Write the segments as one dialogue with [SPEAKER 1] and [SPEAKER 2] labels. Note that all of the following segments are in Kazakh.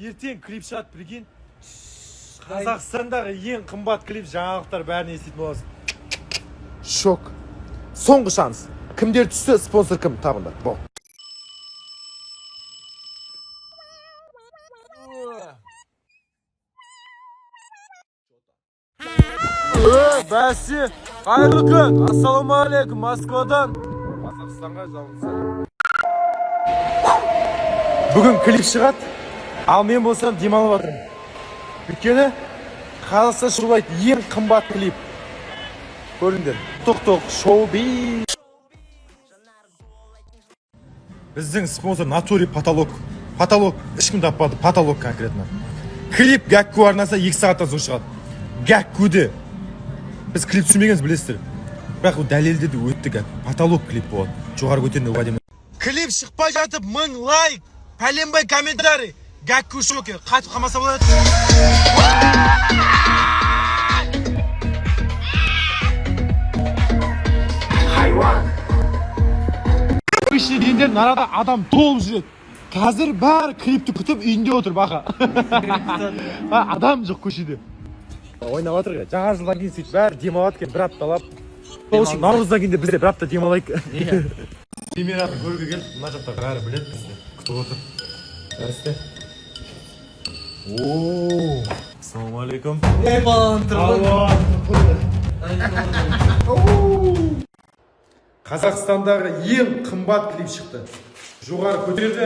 [SPEAKER 1] Ертең клип шығады, прикинь. Қазақстандағы ең қымбат клип, жаңалықтар бәрін еститін боласың. Шок. Соңғы шанс. Кімдер түсті, спонсор кім? Табында. Бол. Бәсе, қайырлы күн. Ассалаумағалейкум, Москвадан. Қазақстанға жалғыз. Бүгін клип шығады, ал мен болсам демалып жатырмын. Өйткені Қазақстан шырулайды ең қымбат клип. Көріңдер. Тоқ-тоқ, шоу-би. Біздің спонсор Натури Потолок. Потолок, ешкім таппады, потолок конкретно. Клип Гәкку арнаса 2 сағаттан соң шығады. Гәккуді. Біз клип түсірмегенбіз, білесіздер. Бірақ дәлелді де өтті Гәкку. Потолок клип болады. Жоғары көтерінде уәдем. Клип шықпай жатып 1000 лайк, пәленбай комментарий. Гәкку шоке, қатып қалмаса болады. Хайуан. Үшіне дендер нарада адам толып жүреді. Қазір бәрі клипті күтіп үйінде отыр бақа. Адам жоқ көшеде. Ойнап отыр ғой. Жаңа жылдан кейін сөйтіп бәрі демалады екен, бір апталап. Наурыздан кейін де бізде бір апта демалайық. Премьераны көруге келіп, мына жақта бәрі біледі бізде. Күтіп отыр. Бәрісте. Ооо. Ассалаумағалейкум.
[SPEAKER 2] Балан тұрғын.
[SPEAKER 1] Қазақстандағы ең қымбат клип шықты. Жоғары көтерді.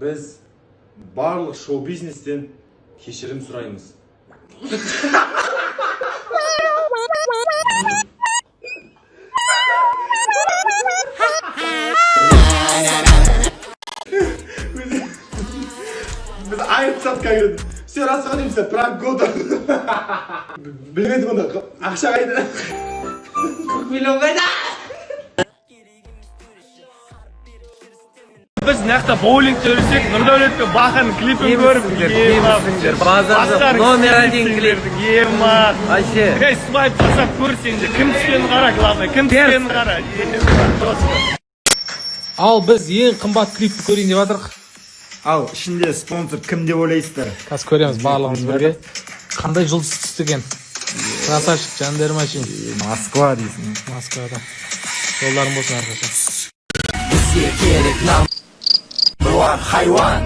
[SPEAKER 1] Біз барлық шоу-бизнестен кешірім сұраймыз. Біз айыпсат қайырды. Все расходимся, пранк года. Білмедім онда, ақша қайды.
[SPEAKER 2] 40 миллион қайда? Біз нақта боулингте өрсек, Нұрдәулет пен Бақаның клипін көріп,
[SPEAKER 3] базарда номер 1 клип.
[SPEAKER 2] Ема.
[SPEAKER 3] Вообще.
[SPEAKER 2] Эй, свайп жасап көрсеңде, кім түскенін қара, главное, кім түскенін қара.
[SPEAKER 4] Ал біз ең қымбат клипті көрейін деп жатырық.
[SPEAKER 1] Ал, ішінде спонсор кім деп ойлайсыздар?
[SPEAKER 4] Қазір көреміз барлығымыз бірге. Қандай жұлдыз түсті екен? Красавчик, Жандер Машин.
[SPEAKER 1] Москва дейсің.
[SPEAKER 4] Москвада. Жолдарың болсын әрқаша.
[SPEAKER 3] Бізге керек нам. Хайуан.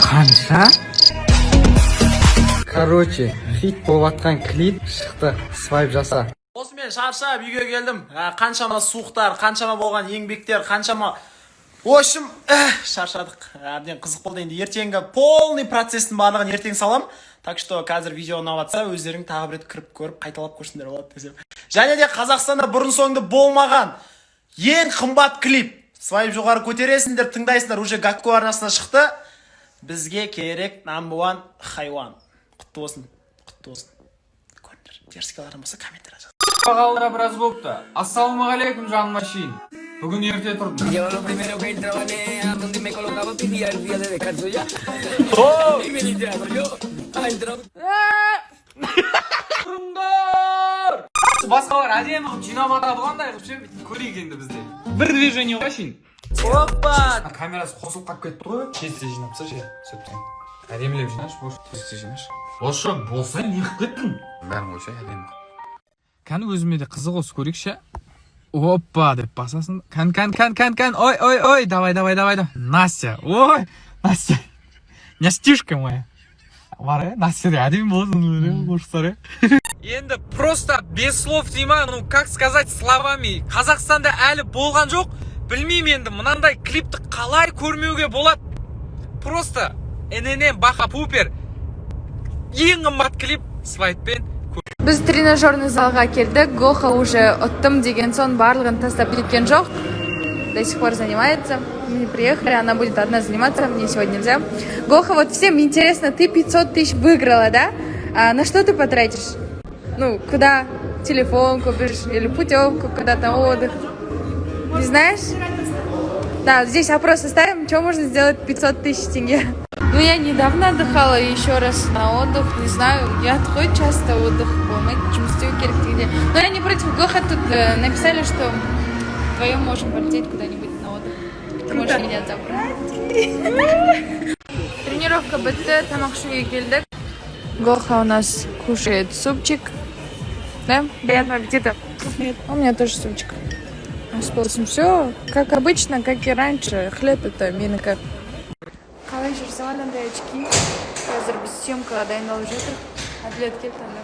[SPEAKER 4] Қанша? Короче, хит болыватқан клип шықты. Свайп жаса.
[SPEAKER 5] Осымен шаршап үйге келдім. Қаншама суықтар, қаншама болған еңбектер, қаншама... В общем, шаршадық. Әбден қызық болды. Енді ертеңгі полный процестің барлығын ертең салам. Так что қазір видео ұнаватса, өздерің тағы бір рет кіріп көріп, қайталап көрсіндер болады десем. Және де Қазақстанда бұрын соңды болмаған ең қымбат клип. Свайп жоғары көтересіңдер, тыңдайсыңдар, уже Гәкку арнасына шықты. Бізге керек No.1 хайуан. Құтты болсын. Құтты болсын. Көріңдер. Теріскелерін болса комментар жазыңдар.
[SPEAKER 4] Бағалыра біраз болыпты. Ассалаумағалейкум, Жан Машин. Бүгін ерте тұрдым. Басқалар әдемі қып жинап атады қандай қып ше, көрейік енді бізде. Бір движение ғой шейін.
[SPEAKER 5] Опа!
[SPEAKER 4] Камерасы қосылып қалып кетті ғой. Тезде жинапса ше, сөптен. Әдемілеп жинаш, бош. Тезде жинаш. Бошы, болса не қып кеттің? Бәрін қойша, әдемі. Кәні өзіме де қызық осы көрейік ше. Опа деп басасын. Кән. Ой, давай. Настя, ой, Настя. Настюшка моя. Бар, Настя де әдемі болсын, қошықтар. Енді просто без слов дейма, ну как сказать словами. Қазақстанда әлі болған жоқ. Білмеймін енді, мынандай клипті қалай көрмеуге болады. Просто ННМ Баха Пупер. Ең қымбат клип свайппен.
[SPEAKER 6] Біз тренажерный залға келдік. Гоха уже оттым деген сон барлығын тастап кеткен жоқ. До сих пор занимается. Мы приехали, она будет одна заниматься, мне сегодня нельзя. Гоха, вот всем интересно, ты 500 тысяч выиграла, да? А на что ты потратишь? Ну, куда? Телефон купишь или путевку куда-то, отдых? Не знаешь? Да, здесь опрос оставим, что можно сделать 500 тысяч тенге. Ну, я недавно отдыхала еще раз на отдых. Не знаю, я такой часто отдых болмайды, жұмыс істеу керектігінде. Но я не против. Гоха тут написали, что вдвоем можем полететь куда-нибудь на отдых. Ты можешь меня забрать. Тренировка бітті, тамақ ішуге келдік. Гоха у нас кушает супчик. Да? Приятного аппетита. У меня тоже супчик. Все, как обычно, как и раньше. Хлеб это менікі. Қалай жүрсің анандай очки? Қазір біз съемкаға дайындалып жатыр. Әділет келді анда.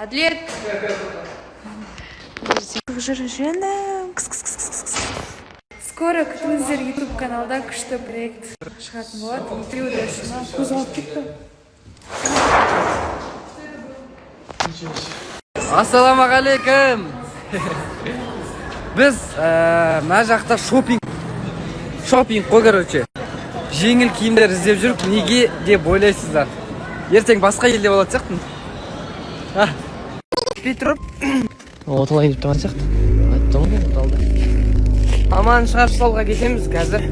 [SPEAKER 6] Әділет! Скоро күтіңіздер YouTube каналда күшті проект шығатын болады. Внутри удачно. Қозғалып кетті.
[SPEAKER 3] Ассалаумағалейкум. Біз мына жақта шопинг қой, короче. Жеңіл киімдер іздеп жүріп, неге деп ойлайсыздар? Ертең басқа елде болады сияқтымын. Жетпей тұрып, оталайын деп тұрған сияқты. Айттым ғой, оталды. Аман шығарып салға кетеміз қазір.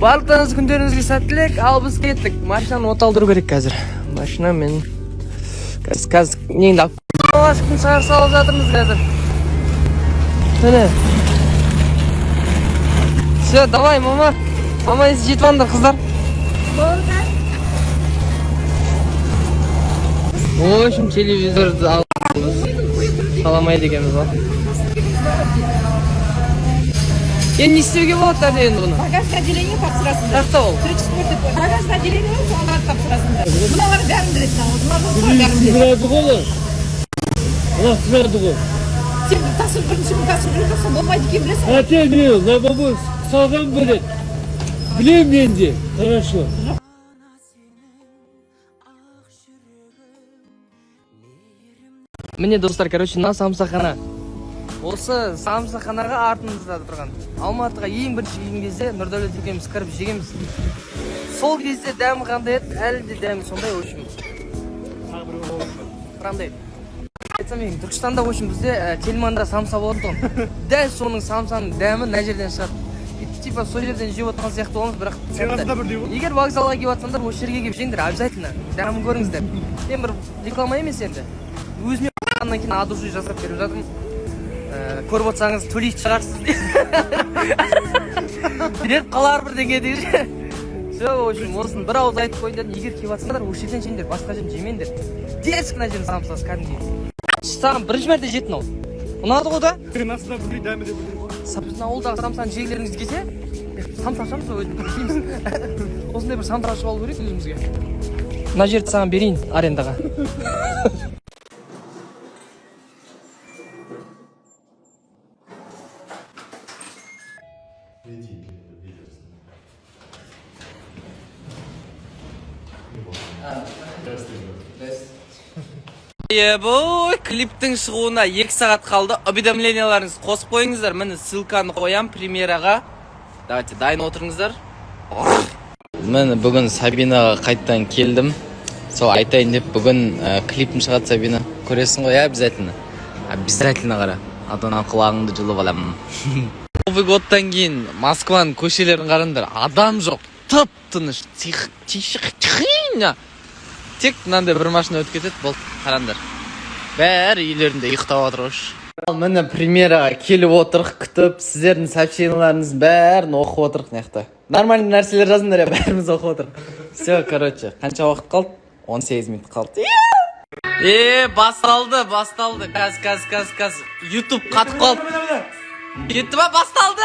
[SPEAKER 3] Барлықтарыңыз күндеріңізге сәттілік, ал біз кеттік. Машинаны оталдыру керек қазір. Машина мен қазір неңді алып машинаны шығарып салып жатырмыз қазір. Міне. Все, давай, мама. Мама, если жетіп аңдар, қыздар. В общем, телевизорды алып қаламайды екенбіз ба. Енді не істеуге болады енді бұны?
[SPEAKER 7] Багажное отделение тапсырасыңдар.
[SPEAKER 3] Жақта ол.
[SPEAKER 7] 3-4 багажное отделение соңғырат тапсырасыңдар. Мыналар бәрін біледі, бәрін біледі. Сен тасып біріншіні тасып жүргенсің, болмайды екен білесің.
[SPEAKER 8] Саған білет. Білем мен де. Хорошо.
[SPEAKER 3] Міне достар, короче, мына самсахана. Осы самсаханаға артымызда тұрған. Алматыға ең бірінші келген кезде Нұрдәулет екеуміз кіріп жегенбіз. Сол кезде дәмі қандай еді, әлі де дәмі сондай, в общем. Қандай? Айтсам ең, Түркістанда, в общем, бізде Тельманда самса болады ғой. Дәл соның самсаның дәмі мына жерден шығады. Типа сол жерден жеп отырған сияқты болмыз, бірақ егер вокзалға келіп жатсаңдар, осы жерге келіп жеңдер, обязательно. Дәмін көріңіздер. Мен бір реклама емес енді. Өзіме қаннан кейін адуши жасап беріп жатырмын. Көріп отырсаңыз төлейді шығарсыз дейді. Беріп қалар бірдеңе дейді. Все, в общем, осыны бір ауыз айтып қойын дедім. Егер келіп жатсаңдар, осы жерден жеңдер, басқа жерден жемеңдер. Дерсік мына жердің самсасы кәдімгідей. Саған бірінші мәрте жеттің ау. Ұнады ғой да?
[SPEAKER 1] Хренасына білмей дәмі де білмей.
[SPEAKER 3] Біздің ауылдағы самсаны жегілеріңіз келсе, самса ашамыз ба өзіміз дейміз. Осындай бір самса ашып алу керек өзімізге. Мына жерді саған берейін арендаға. Ебой, клиптің шығуына 2 сағат қалды. Уведомленияларыңыз қосып қойыңыздар. Міне ссылканы қоям премьераға. Давайте, дайын отырыңыздар. Міне бүгін Сабинаға қайттан келдім. Сол айтайын деп бүгін клипім шығады Сабина. Көресің ғой, обязательно. Обязательно қара. Атынан құлағыңды жұлып аламын. Новый годтан кейін Москваның көшелерін қараңдар. Адам жоқ. Тып-тыныш. Тек мынандай бір машина өтіп кетеді, болды, қараңдар. Бәрі үйлерінде ұйықтап отыр ғой. Міне премьераға келіп отырық, күтіп, сіздердің сообщенияларыңыз бәрін оқып отырық неқта. Нормальный нәрселер жазыңдар, бәріміз оқып отырық. Все, короче, қанша уақыт қалды? 18 минут қалды. Басталды. Каз. YouTube қатып қалды. Кетті ба? Басталды!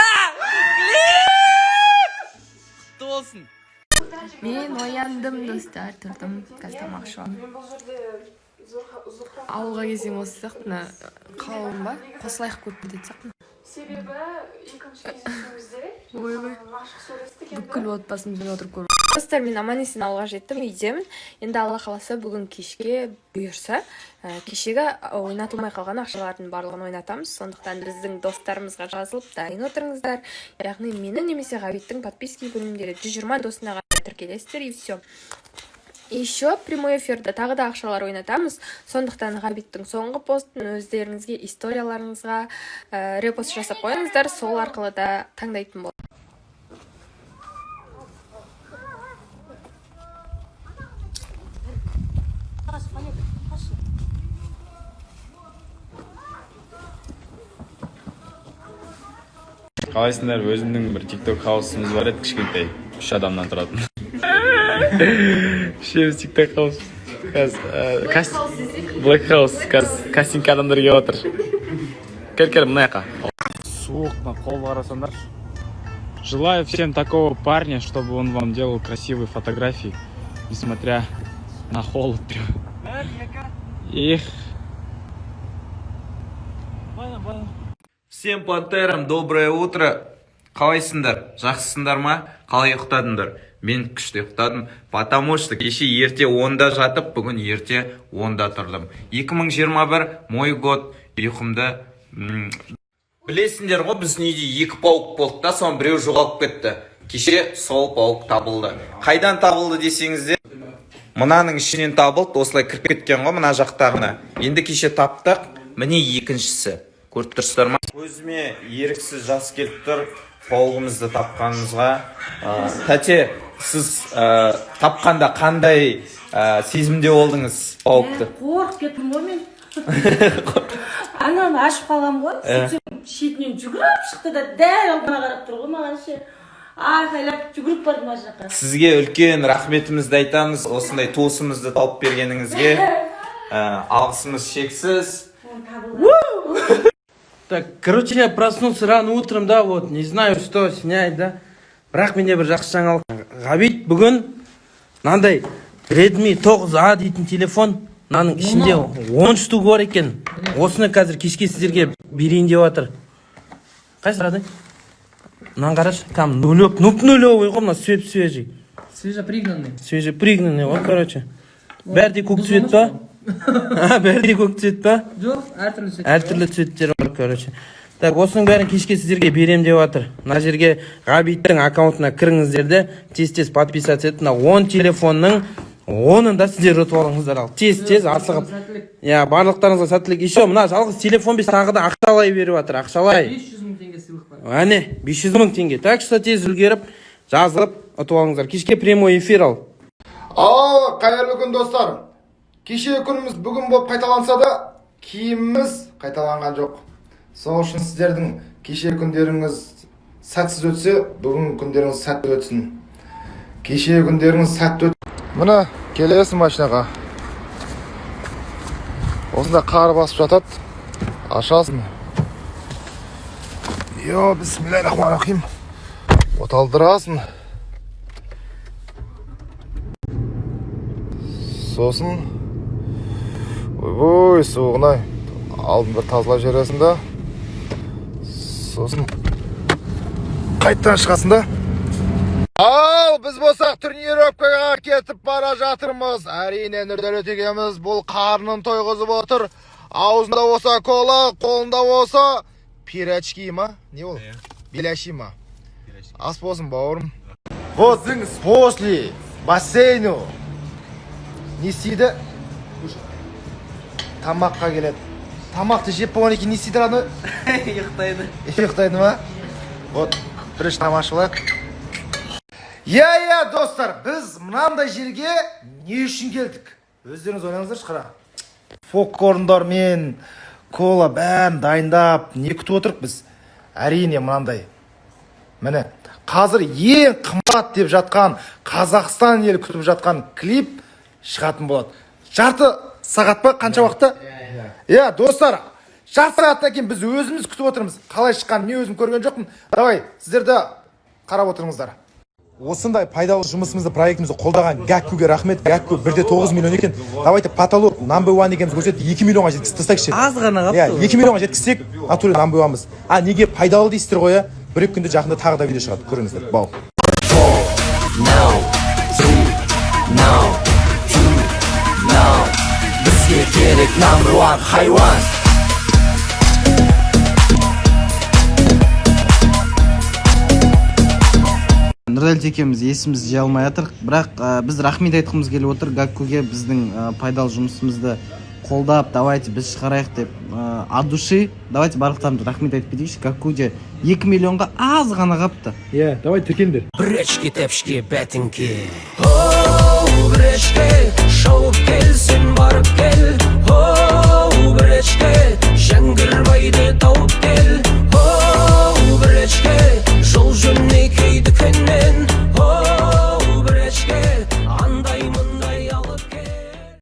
[SPEAKER 3] Құтты болсын.
[SPEAKER 6] Мен ояндым, достар, тұрдым, қазір тамақ ішемін. Ауылға кезең осы сияқты, қалауым ба? Қосылайық көп кетеді сияқты. Себебі екінші кезеңімізде бүкіл отбасымызбен отырып көріп. Достар, мен аман-есен ауылға жеттім, үйдемін. Енді Алла қаласа бүгін кешке бұйырса, кешегі ойнатылмай қалған ақшалардың барлығын ойнатамыз. Сондықтан біздің достарымызға жазылып дайын отырыңыздар. Яғни мені немесе Ғабиттің подписки бөлімдері 120 досына тіркелесіздер, и все. Еще прямой эфирді тағы да ақшалар ойнатамыз. Сондықтан Ғабиттің соңғы постын өздеріңізге, историяларыңызға репост жасап қойыңыздар. Сол арқылы да таңдайтын болады.
[SPEAKER 4] қалайсыңдар? Өзімнің бір TikTok хаусымыз бар еді, кішкентай 3 адамнан тұратын. Үшеуміз TikTok хаус. Black House, кастинг адамдар келіп отыр. Кел, мына жаққа. Суық, қол қарасаңдар. Желаю всем такого парня, чтобы он вам делал красивые фотографии, несмотря на холод. Их.
[SPEAKER 9] Всем пантерам доброе утро. Қалайсыңдар? Жақсысыңдар ма? Қалай ұйықтадыңдар? Мен күшті ұйықтадым, потому что кеше ерте 10-да жатып, бүгін ерте 10-да тұрдым. 2021 мой год, ұйқымды. Білесіңдер ғой, біздің үйде 2 пауық болды да, соң біреу жоғалып кетті. Кеше сол пауық табылды. Қайдан табылды десеңіздер, мынаның ішінен табылды, осылай кіріп кеткен ғой, мына жақтағына. Енді кеше таптық, міне екіншісі. Көріп тұрсыздар ма? Көзіме еріксіз жас келіп тұр, пауығымызды тапқанымызға. Тәте, сіз тапқанда қандай сезімде болдыңыз пауықты?
[SPEAKER 7] Қорқып кеттім ғой мен. Ананы ашып қалам ғой. Шетінен жүгіріп шықты да дәл алдына қарап тұр ғой маған ше. Айқайлап жүгіріп бардым ар жаққа.
[SPEAKER 9] Сізге үлкен рахметімізді айтамыз, осындай туысымызды тауып бергеніңізге. Алғысымыз шексіз.
[SPEAKER 10] Так, короче, я проснулся рано утром, да, вот, не знаю, что снять, да. Бірақ менде бір жақсы жаңалық. Ғабит бүгін мынандай Redmi 9A дейтін телефон, мынаның ішінде 10 штук бар екен. Осыны қазір кешке сіздерге берейін деп жатыр. Қайсы рады? Мынаны қарашы, там нулевый ғой, мына свежий. Свежепригнанный, вот, короче. Бәрі де көк цвет па? Бәрі де көк цвет па?
[SPEAKER 7] Жоқ,
[SPEAKER 10] әртүрлі цветтер бар, короче. Так, осының бәрін кешке сіздерге берем деп жатыр. Мына жерге Ғабиттің аккаунтына кіріңіздер де, тез-тез подписаться етіп, 10 телефонның 10-ын да сіздер ұтып алыңыздар ал. Тез-тез асығып. Барлықтарыңызға сәттілік. Еще мына жалғыз телефон біз тағы да ақшалай беріп жатыр, ақшалай.
[SPEAKER 7] 500 мың теңге сыйлық бар.
[SPEAKER 10] Әне, 500 мың теңге. Так что тез үлгеріп, жазылып ұтып алыңыздар. Кешке прямой эфир ал.
[SPEAKER 1] Ал, қайырлы күн достар. Кеше күніміз бүгін болып қайталанса да, киіміміз қайталанған жоқ. Сол үшін сіздердің кеше күндеріңіз сәтсіз өтсе, бүгін күндеріңіз сәтті өтсін. Кеше күндеріңіз сәтті өтсін. Мына, келесің машинаға. Осында қар басып жатады. Ашасың. Бисмиллахиррахманиррахим. Оталдырасың. Сосын ой, суығына алдын бір тазалап жібересің да. Сосын қайттан шығасың да. Ал, біз болсақ тренировкаға кетіп бара жатырмыз. Әрине Нұрдәулет екеуміз бұл қарнын тойғызып отыр. Аузында болса кола, қолында болса пирачки ма? Не ол? Беляши ма? Ас болсын, бауырым. Вот, после бассейну не істейді? Тамаққа келеді. Тамақты жеп болғаннан кейін не істейді аны? Ұйықтайды ма? Вот, бірінші тамашы болайық. Достар, біз мынандай жерге не үшін келдік? Өздеріңіз ойлаңыздаршы қара. Попкорндар мен кола бәрін дайындап, не күтіп отырық біз? Әрине мынандай. Міне, қазір ең қымбат деп жатқан, Қазақстан елі күтіп жатқан клип шығатын болады. Жарты сағат па? Қанша уақытта? Достар, жарты сағаттан кейін біз өзіміз күтіп отырмыз. Қалай шыққан, мен өзім көрген жоқпын. Давай, сіздер де қарап отырыңыздар. Осындай пайдалы жұмысымызды, проектімізді қолдаған Гәккуге рахмет. Гәкку 1,9 миллион екен. Давайте потолок number 1 екеніміз көрсетті, 2 миллионға жеткізіп тастайықшы.
[SPEAKER 10] Аз ғана қапты.
[SPEAKER 1] 2 миллионға жеткізсек, натуре number 1-мыз. Неге пайдалы дейсіздер ғой? Бір күнде жақында тағы да видео шығады. Көріңіздер. Бау. Бізге керек number 1 хайуан.
[SPEAKER 10] Нұрдәулет екеуміз есімізді жия алмай жатыр, бірақ біз рахмет айтқымыз келіп отыр Гәккуге біздің пайдалы жұмысымызды қолдап, давайте біз шығарайық деп от души. Давайте барлықтарымыз рахмет айтып кетейікші. Гәккуде 2 миллионға аз ғана қапты.
[SPEAKER 1] Давай тіркеліңдер.
[SPEAKER 11] Бір ішке тәпішке бәтіңке. Бір ішке шауып келсін барып кел.